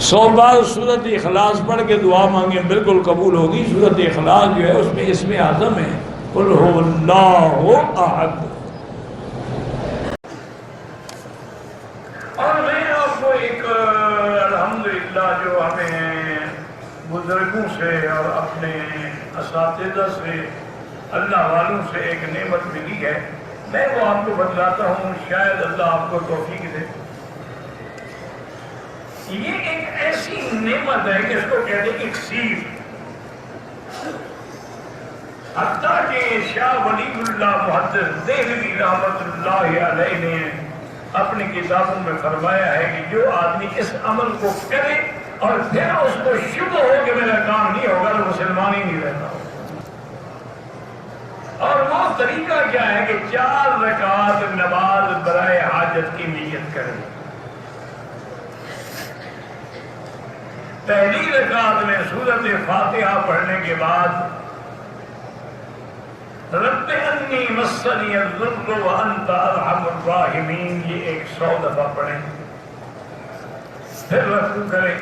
100 بار سورۃ اخلاص پڑھ کے دعا مانگیں بالکل قبول ہوگی۔ سورۃ اخلاص جو ہے اس میں اسم اعظم ہے، قل هو اللہ احد۔ اور میں آپ کو ایک الحمدللہ جو ہمیں بزرگوں سے اور اپنے اساتذہ سے، اللہ والوں سے ایک نعمت ملی ہے، میں وہ آپ کو بتلاتا ہوں، شاید اللہ آپ کو توفیق دے۔ یہ ایک ایسی نعمت ہے کہ اس کو کہتے ہیں اکسیر۔ حتیٰ کہ شاہ ولی اللہ محدث دہلوی رحمۃ اللہ علیہ نے اپنی کتابوں میں فرمایا ہے کہ جو آدمی اس عمل کو کرے اور پھر اس کو شبہ ہو کہ میرا کام نہیں ہوگا تو مسلمان ہی نہیں رہتا ہو۔ اور وہ طریقہ کیا ہے کہ 4 رکعت نماز برائے حاجت کی نیت کرے۔ پہلی رکعت میں سورۃ فاتحہ پڑھنے کے بعد رب انی مسنی الضر وانت ارحم الراحمین یہ 100 دفعہ پڑھیں، پھر رکوع کریں،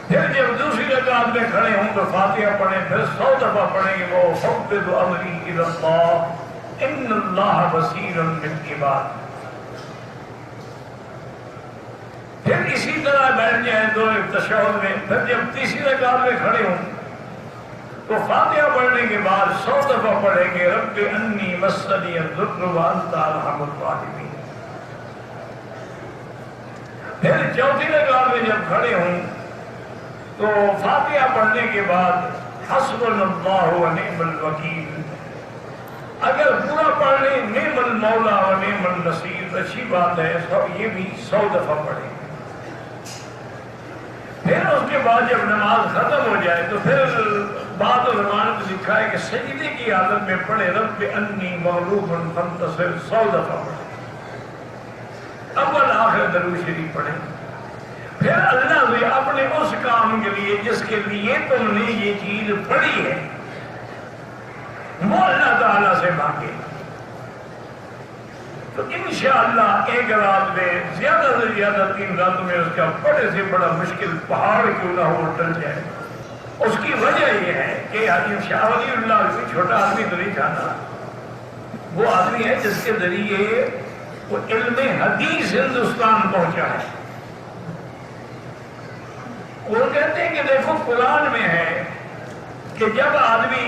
پھر جب دوسری رکعت میں کھڑے ہوں تو فاتحہ پڑھیں، پھر 100 دفعہ پڑھیں گے وہ فوض امری الی اللہ ان اللہ بصیر بالعباد۔ پھر اسی طرح بیٹھ جائیں 2 تشہد میں، پھر جب تیسری رکعت میں کھڑے ہوں تو فاتحہ پڑھنے کے بعد 100 دفعہ پڑھیں گے رب انی مسنی الضر وانت ارحم الراحمین۔ پھر چوتھی رکعت میں جب کھڑے ہوں تو فاتحہ پڑھنے کے بعد حسبنا اللہ ونعم الوکیل، اگر پورا پڑھ لیں نعم المولا ونعم النصیر، اچھی بات ہے، یہ بھی 100 دفعہ پڑھیں۔ پھر اس کے بعد جب نماز ختم ہو جائے تو پھر بعض علماء نے لکھا ہے کہ سجدے کی حالت میں پڑھے رب انی مغلوب فانتصر، 100 دفعہ پڑھے، اول آخر درود شریف پڑھے۔ پھر اللہ سے اپنے اس کام کے لیے جس کے لیے تم نے یہ چیز پڑھی ہے وہ اللہ تعالیٰ سے مانگے، تو انشاءاللہ ایک رات میں زیادہ سے زیادہ 3 راتوں میں اس کا بڑے سے بڑا مشکل پہاڑ کیوں نہ ہو ٹل جائے۔ اس کی وجہ یہ ہے کہ شاہ ولی اللہ کوئی چھوٹا آدمی تو نہیں تھا نا، وہ آدمی ہے جس کے ذریعے وہ علم حدیث ہندوستان پہنچا ہے۔ وہ کہتے ہیں کہ دیکھو قرآن میں ہے کہ جب آدمی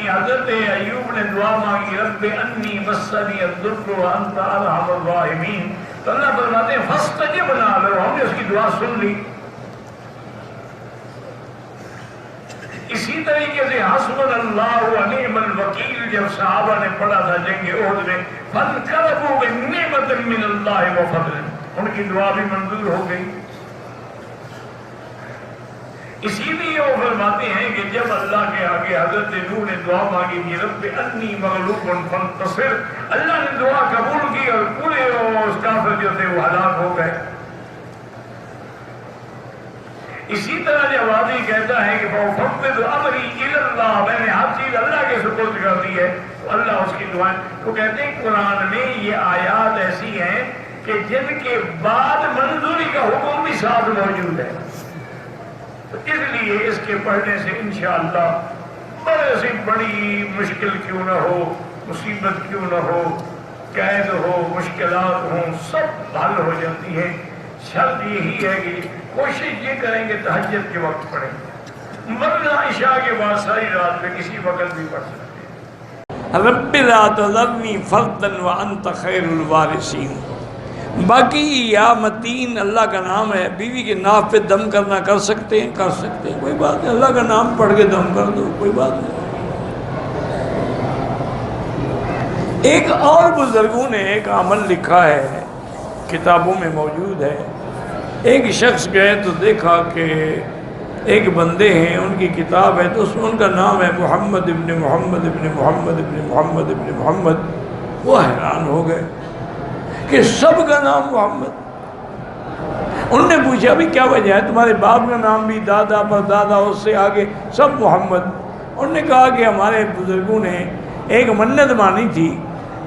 حضرت ایوب نے دعا مانگی رب انی مسنی الضر وانت ارحم الراحمین، تو اللہ فرماتے ہیں فاستجبنا لہ، ہم نے اس کی دعا سن لی۔ اسی طریقے سے حسبنا اللہ ونعم الوکیل جب صحابہ نے پڑھا تھا جنگ احد میں فانقلبوا بنعمۃ من اللہ وفضل، ان کی دعا بھی منظور ہو گئی۔ اسی لیے وہ فرماتے ہیں کہ جب اللہ کے آگے حضرت نوح نے دعا مانگی تھی رب انی مغلوب فانتصر، اللہ نے دعا قبول کی اور پورے اس کافر جو تھے وہ ہلاک ہو گئے۔ اسی طرح جب آدمی کہتا ہے کہ فَأُفَوِّضُ أَمْرِي إِلَى اللَّهِ، میں نے ہر چیز اللہ کے سپرد کر دی ہے، تو اللہ اس کی دعائیں، تو کہتے ہیں قرآن میں یہ آیات ایسی ہیں کہ جن کے بعد منظوری کا حکم بھی ساتھ موجود ہے، تو اس لیے اس کے پڑھنے سے انشاءاللہ بڑے سے بڑی مشکل کیوں نہ ہو، مصیبت کیوں نہ ہو، قید ہو، مشکلات ہوں، سب حل ہو جاتی ہیں۔ شرط یہی ہے کہ کوشش یہ کریں گے تہجد کے وقت پڑھیں، ورنہ عشاء کے بعد ساری رات میں کسی وقت بھی پڑھ سکتے ہیں۔ رب لا تذرنی فردا وانت خیر الوارثین۔ باقی یا متین اللہ کا نام ہے، بیوی کے ناف پہ دم کرنا کر سکتے ہیں، کوئی بات نہیں، اللہ کا نام پڑھ کے دم کر دو، کوئی بات نہیں۔ ایک اور بزرگوں نے ایک عمل لکھا ہے، کتابوں میں موجود ہے۔ ایک شخص گئے تو دیکھا کہ ایک بندے ہیں، ان کی کتاب ہے، تو ان کا نام ہے محمد ابن محمد ابن محمد ابن محمد ابن محمد۔ وہ حیران ہو گئے کہ سب کا نام محمد۔ انہوں نے پوچھا بھی کیا وجہ ہے، تمہارے باپ کا نام بھی دادا پر دادا اس سے آگے سب محمد۔ انہوں نے کہا کہ ہمارے بزرگوں نے ایک منت مانی تھی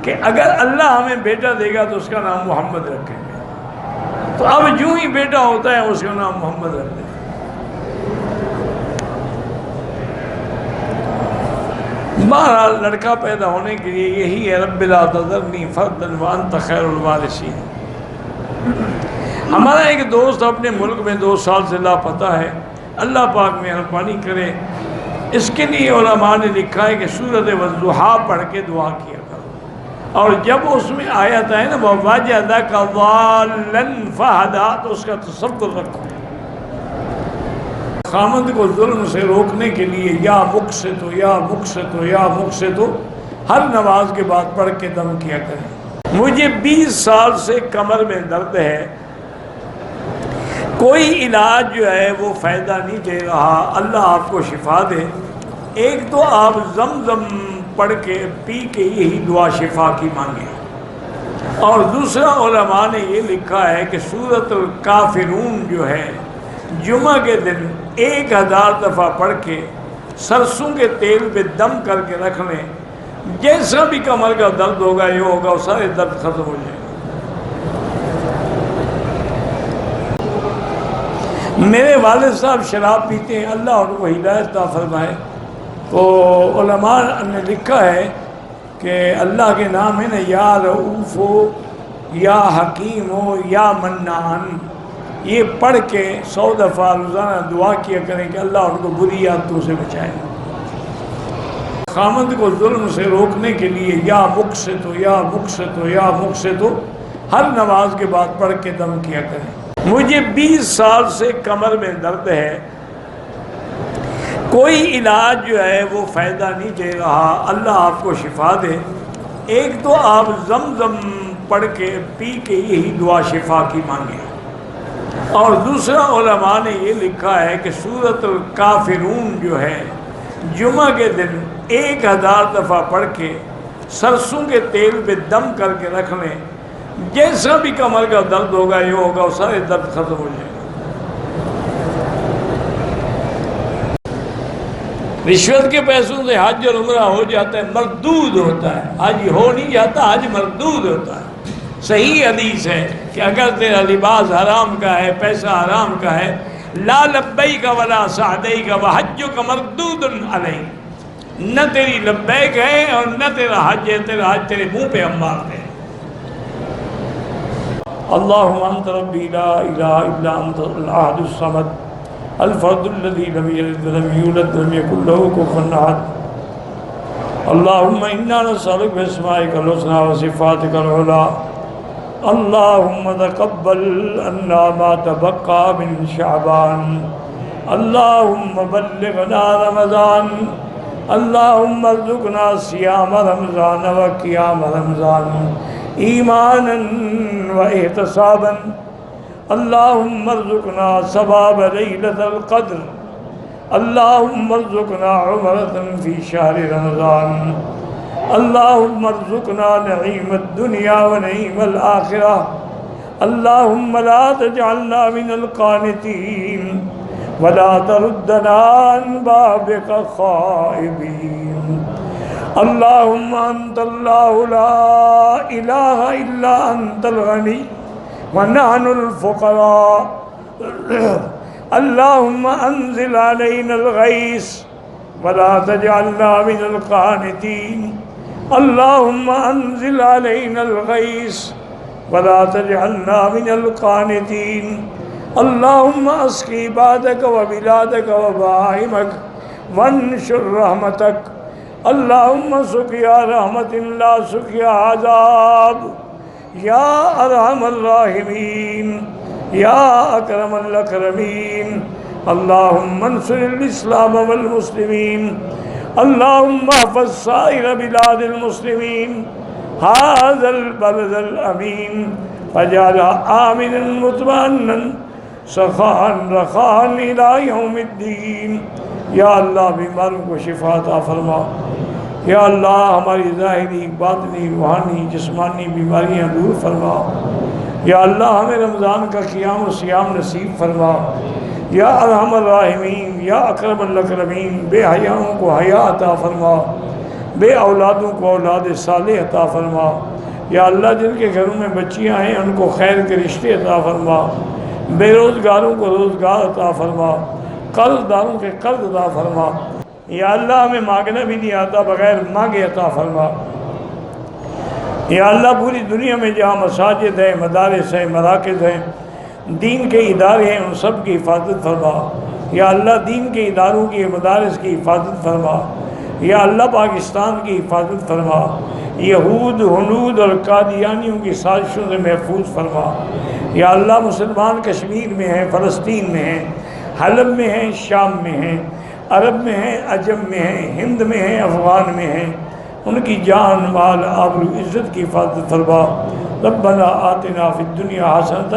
کہ اگر اللہ ہمیں بیٹا دے گا تو اس کا نام محمد رکھیں گے۔ تو اب جو ہی بیٹا ہوتا ہے اس کا نام محمد رکھ دیں۔ بہرحال لڑکا پیدا ہونے کے لیے یہی ہے رب لا تذرنی فردا وانت خیر الوارثین۔ ہمارا ایک دوست اپنے ملک میں 2 سال سے لاپتہ ہے، اللہ پاک مہربانی کرے۔ اس کے لیے علماء نے لکھا ہے کہ سورۃ والضحیٰ پڑھ کے دعا کیا کرو، اور جب اس میں آیت ہے نا وَوَجَدَكَ ضَالًّا فَهَدَىٰ تو اس کا تصور رکھو۔ خامند کو ظلم سے روکنے کے لیے یا مقسطو یا مقسطو یا مقسطو ہر نماز کے بعد پڑھ کے دم کیا کریں۔ مجھے 20 سال سے کمر میں درد ہے، کوئی علاج جو ہے وہ فائدہ نہیں دے رہا، اللہ آپ کو شفا دے۔ ایک تو آپ زمزم پڑھ کے پی کے یہی دعا شفا کی مانگیں، اور دوسرا علماء نے یہ لکھا ہے کہ سورۃ الکافرون جو ہے جمعہ کے دن 1000 دفعہ پڑھ کے سرسوں کے تیل پہ دم کر کے رکھ لیں، جیسا بھی کمر کا درد ہوگا یہ ہوگا وہ سارے درد ختم ہو جائیں گے۔ میرے والد صاحب شراب پیتے ہیں، اللہ ان کو ہدایت عطا فرمائے، تو علماء نے لکھا ہے کہ اللہ کے نام ہے نا یا رؤوف ہو یا حکیم ہو یا منان، یہ پڑھ کے 100 دفعہ روزانہ دعا کیا کریں کہ اللہ ان کو بری عادتوں سے بچائے۔ خامند کو ظلم سے روکنے کے لیے یا مقسطو یا مقسطو یا مقسطو ہر نماز کے بعد پڑھ کے دم کیا کریں۔ مجھے 20 سال سے کمر میں درد ہے، کوئی علاج جو ہے وہ فائدہ نہیں دے رہا، اللہ آپ کو شفا دے۔ ایک تو آپ زمزم پڑھ کے پی کے یہی دعا شفا کی مانگیں، اور دوسرا علماء نے یہ لکھا ہے کہ سورۃ الکافرون جو ہے جمعہ کے دن 1000 دفعہ پڑھ کے سرسوں کے تیل پہ دم کر کے رکھ لیں، جیسا بھی کمر کا درد ہوگا یہ ہوگا وہ سارے درد ختم ہو جائیں گے۔ رشوت کے پیسوں سے حج اور عمرہ ہو جاتا ہے، مردود ہوتا ہے، حج ہو نہیں جاتا، حج مردود ہوتا ہے۔ صحیح حدیث ہے کہ اگر تیرا لباس حرام کا ہے، پیسہ حرام کا ہے، لا لبیک ولا سعدیک وحجک مردود علیک، نہ تیری لبیک ہے اور نہ تیرا حج ہے، تیرا حج تیرے منہ پہ ہم مارتے ہیں۔ اللہم انت ربی لا الہ الا انت الاحد الصمد الفرد الذی لم یلد ولم یولد ولم یکن لہ کفوا احد۔ اللہم انا نسألک باسمائک الحسنی وصفاتک العلی، اللہم تقبل عنا ما تبقى من شعبان، اللہم بلغنا رمضان، اللہم ارزقنا صیام رمضان وقیام رمضان ایمانا و احتسابا، اللہم ارزقنا ثواب لیلۃ القدر، اللہم ارزقنا عمرة فی شہر رمضان، اللہم ارزقنا نعیم الدنیا و نعیم الآخرہ، اللہم لا تجعلنا من القانتین ولا تردنا عن بابک خائبین، اللہم انت اللہ لا الہ الا انت الغنی ونحن الفقراء، اللہم انزل علینا الغیث ولا تجعلنا من القانتین، اللہم انزل علینا الغیث ولا تجعلنا من القانتین، اللہم اسقی عبادک و بلادک و بہائمک وانشر رحمتک، اللہم سقیا رحمت لا سقیا عذاب، یا ارحم الراحمین یا اکرم الاکرمین، اللہم انصر الاسلام والمسلمین، اللہم احفظ سائر بلاد المسلمین، هذا البلد الامین فاجعلها آمنا مطمئنا سخاء رخاء الى یوم الدین۔ یا اللہ بیماروں کو شفا عطا فرما، یا اللہ ہماری ظاہری باطنی روحانی جسمانی بیماریاں دور فرما، یا اللہ ہمیں رمضان کا قیام و سیام نصیب فرما، یا ارحم الراحمین یا اکرم الاکرمین، بے حیاؤں کو حیا عطا فرما، بے اولادوں کو اولاد صالح عطا فرما، یا اللہ جن کے گھروں میں بچیاں ہیں ان کو خیر کے رشتے عطا فرما، بے روزگاروں کو روزگار عطا فرما، قرض داروں کے قرض عطا فرما۔ یا اللہ ہمیں مانگنا بھی نہیں آتا، بغیر مانگے عطا فرما۔ یا اللہ پوری دنیا میں جہاں مساجد ہیں، مدارس ہیں، مراکز ہیں، دین کے ادارے ہیں، ان سب کی حفاظت فرما۔ یا اللہ دین کے اداروں کی، مدارس کی حفاظت فرما۔ یا اللہ پاکستان کی حفاظت فرما، یہود، ہنود اور قادیانیوں کی سازشوں سے محفوظ فرما۔ یا اللہ مسلمان کشمیر میں ہیں، فلسطین میں ہیں، حلب میں ہیں، شام میں ہیں، عرب میں ہیں، عجم میں ہیں، ہند میں ہیں، افغان میں ہیں، ان کی جان، مال، آبرو، عزت کی حفاظت فرما۔ ربنا آتنا فی الدنیا حسنۃ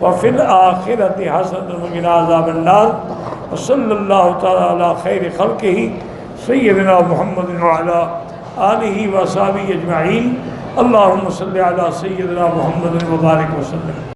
وفی الآخرۃ حسنۃ وقنا عذاب النار، وصلی اللہ تعالی علی خیر خلقہ سیدنا محمد وعلی آلہ وصحبہ اجمعین۔ اللہم صلی علی سیدنا محمد وبارک وسلم۔